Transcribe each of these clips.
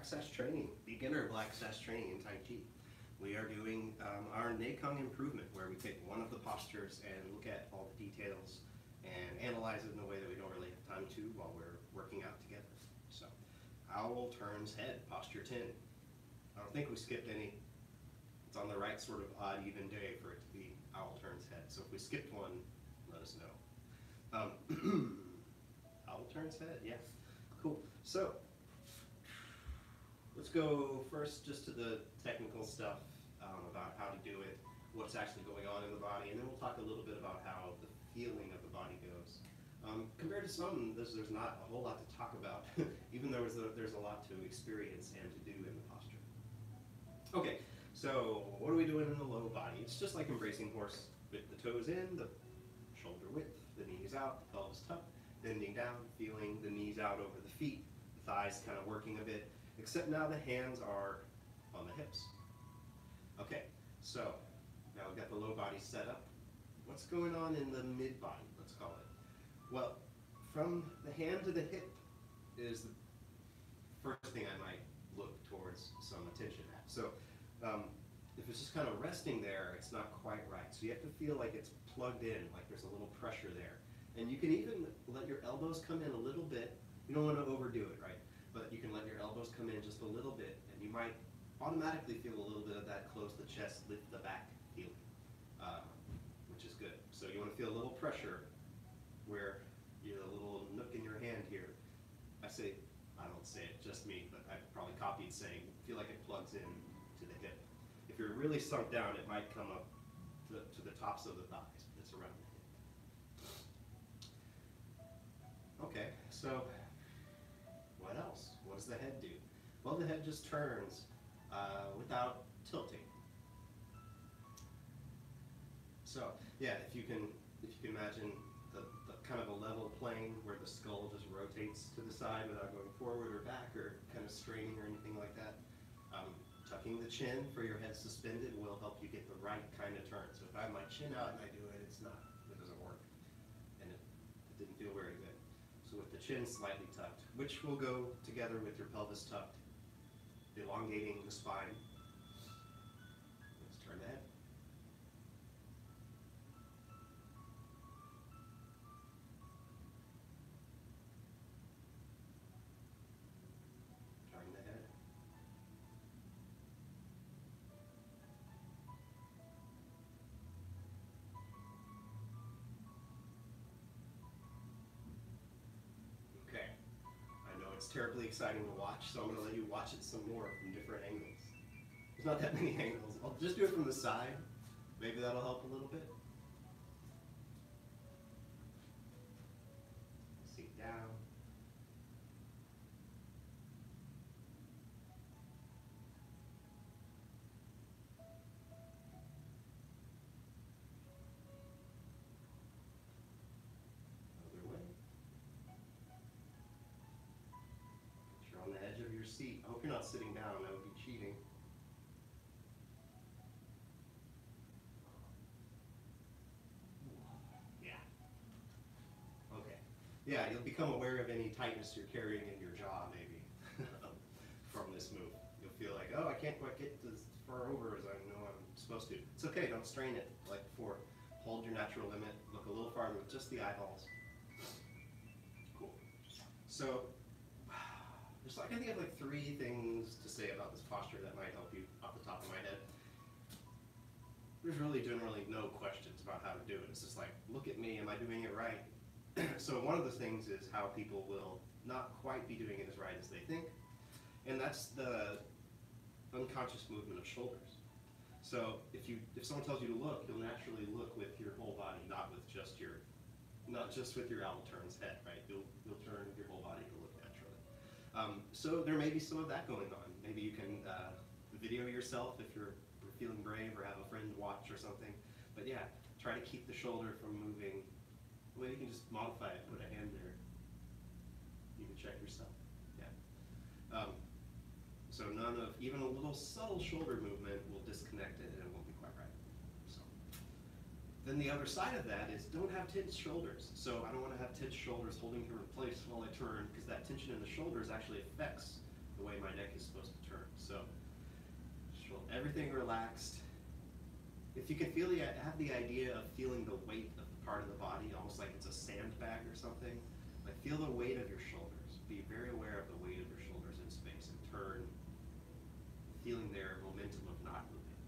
black sash training, beginner black sash training in Tai Chi. We are doing our Nei Kung Improvement, where we take one of the postures and look at all the details and analyze it in a way that we don't really have time to while we're working out together. So, owl turns head, posture 10. I don't think we skipped any. It's on the right sort of odd even day for it to be owl turns head. So if we skipped one, let us know. Owl turns head, yeah. Cool. So let's go first just to the technical stuff about how to do it, what's actually going on in the body, and then we'll talk a little bit about how the feeling of the body goes. Compared to some, there's not a whole lot to talk about, even though there's a lot to experience and to do in the posture. Okay, so what are we doing in the low body? It's just like embracing horse, with the toes in, the shoulder width, the knees out, the pelvis tucked, bending down, feeling the knees out over the feet, the thighs kind of working a bit, except now the hands are on the hips. Okay, so now we've got the low body set up. What's going on in the mid body, let's call it? Well, from the hand to the hip is the first thing I might look towards some attention at. So if it's just kind of resting there, it's not quite right. So you have to feel like it's plugged in, like there's a little pressure there. And you can even let your elbows come in a little bit. You don't want to overdo it, right? But you can let your elbows come in just a little bit, and you might automatically feel a little bit of that close the chest, lift the back feeling, which is good. So you want to feel a little pressure where you have a little nook in your hand here. I don't say it, just me, but I've probably copied saying, feel like it plugs in to the hip. If you're really sunk down, it might come up to the tops of the thighs, but it's around the hip. Okay, so what else? What does the head do? Well, the head just turns without tilting. So yeah, if you can imagine the kind of a level plane where the skull just rotates to the side without going forward or back or kind of straining or anything like that. Tucking the chin for your head suspended will help you get the right kind of turn. So if I have my chin out and I do it, it doesn't work. And it didn't feel very good. So with the chin slightly tucked, which will go together with your pelvis tucked, elongating the spine. Let's turn the head. Turn the head. Okay. I know it's terribly exciting to watch, so I'm going to let you watch it some more from different angles. There's not that many angles. I'll just do it from the side. Maybe that'll help a little bit. Sink down. Other way. You're on the edge of your seat. I hope you're not sitting down. That would be cheating. Yeah. Okay. Yeah, you'll become aware of any tightness you're carrying in your jaw, maybe, from this move. You'll feel like, oh, I can't quite get as far over as I know I'm supposed to. It's okay, don't strain it like before. Hold your natural limit. Look a little farther with just the eyeballs. Cool. So, I can think of like 3 things to say about this posture that might help you off the top of my head. There's really generally no questions about how to do it. It's just like, look at me, am I doing it right? So one of the things is how people will not quite be doing it as right as they think, and that's the unconscious movement of shoulders. So if someone tells you to look, you'll naturally look with your whole body, not just with your owl turns head, right? You'll turn your whole body to look naturally. So there may be some of that going on. Maybe you can video yourself if you're feeling brave or have a friend watch or something. But yeah, try to keep the shoulder from moving. Well, you can just modify it, put a hand there. You can check yourself. Yeah. So even a little subtle shoulder movement will disconnect it and it won't be quite right. So then the other side of that is don't have tense shoulders. So I don't want to have tense shoulders holding her in place while I turn, because that tension in the shoulders actually affects the way my neck is supposed to turn. So everything relaxed. If you can have the idea of feeling the weight of the part of the body, almost like it's a sandbag or something, like feel the weight of your shoulders. Be very aware of the weight of your shoulders in space and turn, feeling their momentum of not moving.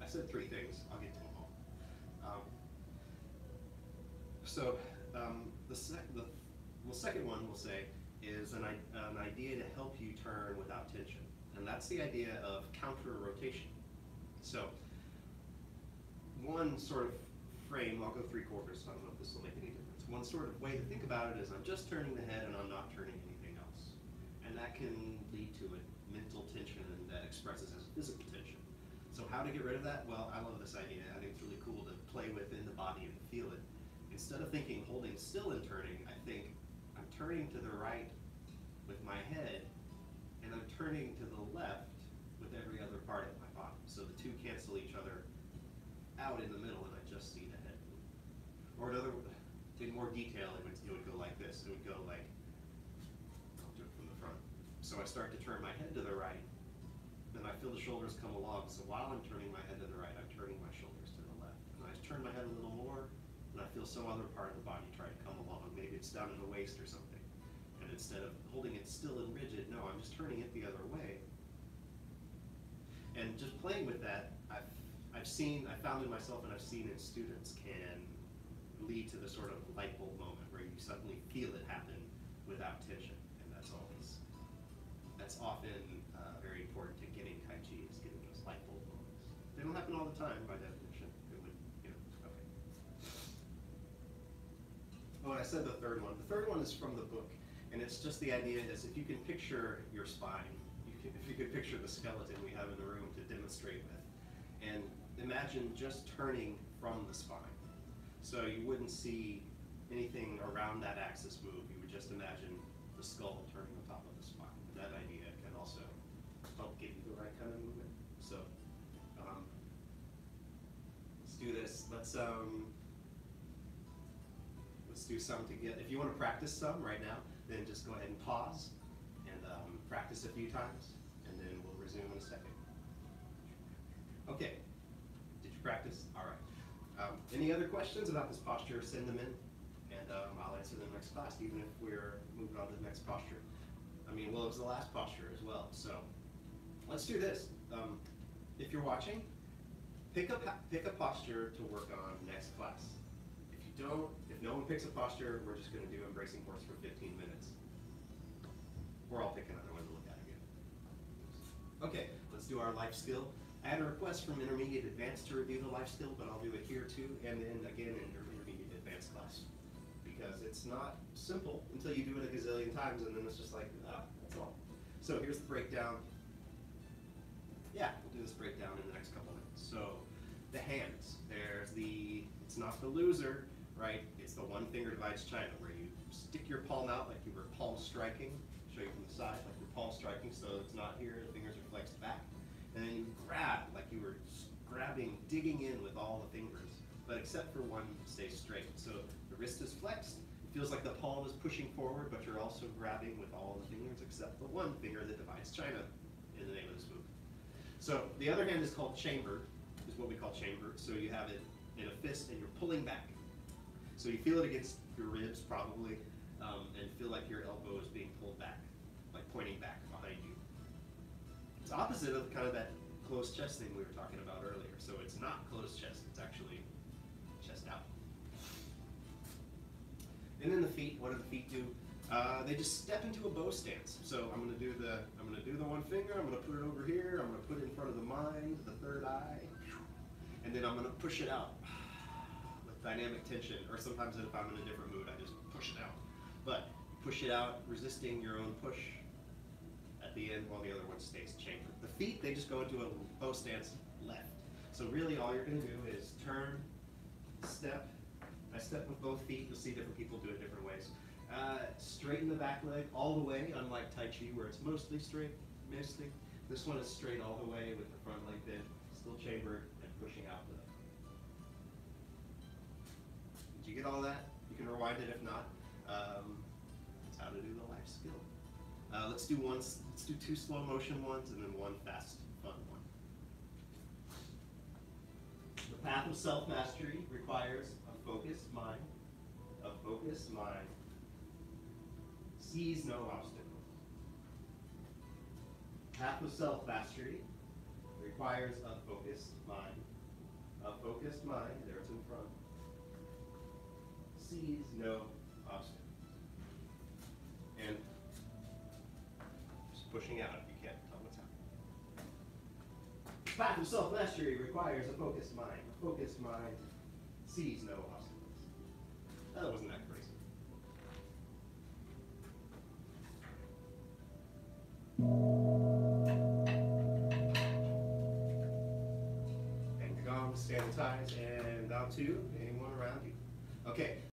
I said 3 things. I'll get to them all. The second one we'll say is an idea to help you turn without tension. And that's the idea of counter-rotation. So one sort of frame, I'll go 3/4, so I don't know if this will make any difference. One sort of way to think about it is I'm just turning the head and I'm not turning anything else. And that can lead to a mental tension and that expresses as physical tension. So how to get rid of that? Well, I love this idea. I think it's really cool to play within the body and feel it. Instead of thinking holding still and turning, I think I'm turning to the right with my head and I'm turning to the left with every other part of my body. So the two cancel each other out in the middle and I just see the head move. Or in more detail, it would go like this. It would go like, I'll do it from the front. So I start to turn my head to the right, then I feel the shoulders come along. So while I'm turning my head to the right, I'm turning my shoulders to the left. And I turn my head a little more, and I feel some other part of the body try to come along. Maybe it's down in the waist or something. And instead of holding it still and rigid, no, I'm just turning it the other way. And just playing with that, I found in myself and I've seen in students can lead to the sort of light bulb moment where you suddenly feel it happen without tension. And that's often very important to getting Tai Chi, is getting those light bulb moments. They don't happen all the time by definition. It would, okay. Oh, and I said the third one. The third one is from the book. And it's just the idea is if you can picture your spine, if you could picture the skeleton we have in the room to demonstrate with, and imagine just turning from the spine. So you wouldn't see anything around that axis move. You would just imagine the skull turning on top of the spine. And that idea can also help give you the right kind of movement. So let's do this. Let's do some together. If you want to practice some right now, then just go ahead and pause and practice a few times, and then we'll resume in a second. Okay, did you practice? All right. Any other questions about this posture, send them in, and I'll answer them next class, even if we're moving on to the next posture. It was the last posture as well, so let's do this. If you're watching, pick a posture to work on next class. If no one picks a posture, we're just going to do embracing horse for 15 minutes. Or I'll pick another one to look at again. Okay, let's do our life skill. I had a request from Intermediate Advanced to review the life skill, but I'll do it here too, and then again in your Intermediate Advanced class. Because it's not simple until you do it a gazillion times, and then it's just like, that's all. So here's the breakdown. Yeah, we'll do this breakdown in the next couple minutes. So the hands, it's not the loser, right? It's the one finger divides China, where you stick your palm out like you were palm striking. Show you from the side, like you're palm striking, so it's not here, the fingers are flexed back. And then you grab, like you were grabbing, digging in with all the fingers, but except for one stays straight. So the wrist is flexed, it feels like the palm is pushing forward, but you're also grabbing with all the fingers except the one finger that divides China in the name of this move. So the other hand is called chambered, is what we call chambered. So you have it in a fist and you're pulling back. So you feel it against your ribs probably, and feel like your elbow is being pulled back, like pointing back behind you. It's opposite of kind of that closed chest thing we were talking about earlier. So it's not closed chest, it's actually chest out. And then the feet, what do the feet do? They just step into a bow stance. So I'm gonna do the one finger, I'm gonna put it over here, I'm gonna put it in front of the mind, the third eye, and then I'm gonna push it out with dynamic tension, or sometimes if I'm in a different mood, I just push it out. But push it out, resisting your own push at the end while the other one stays chambered. The feet, they just go into a bow stance left. So really all you're gonna do is turn, step. I step with both feet. You'll see different people do it different ways. Straighten the back leg all the way, unlike Tai Chi where it's mostly straight, mostly. This one is straight all the way with the front leg bent, still chambered and pushing out with it. Did you get all that? You can rewind it if not. That's how to do the life skill. Let's do two slow motion ones and then one fast, fun one. The path of self-mastery requires a focused mind. A focused mind sees no obstacles. Path of self-mastery requires a focused mind. A focused mind, there it's in front, sees no obstacles. And just pushing out if you can't tell what's happening. The path of self-mastery requires a focused mind. A focused mind sees no obstacles. That wasn't that crazy. And gong, sanitize, and down two.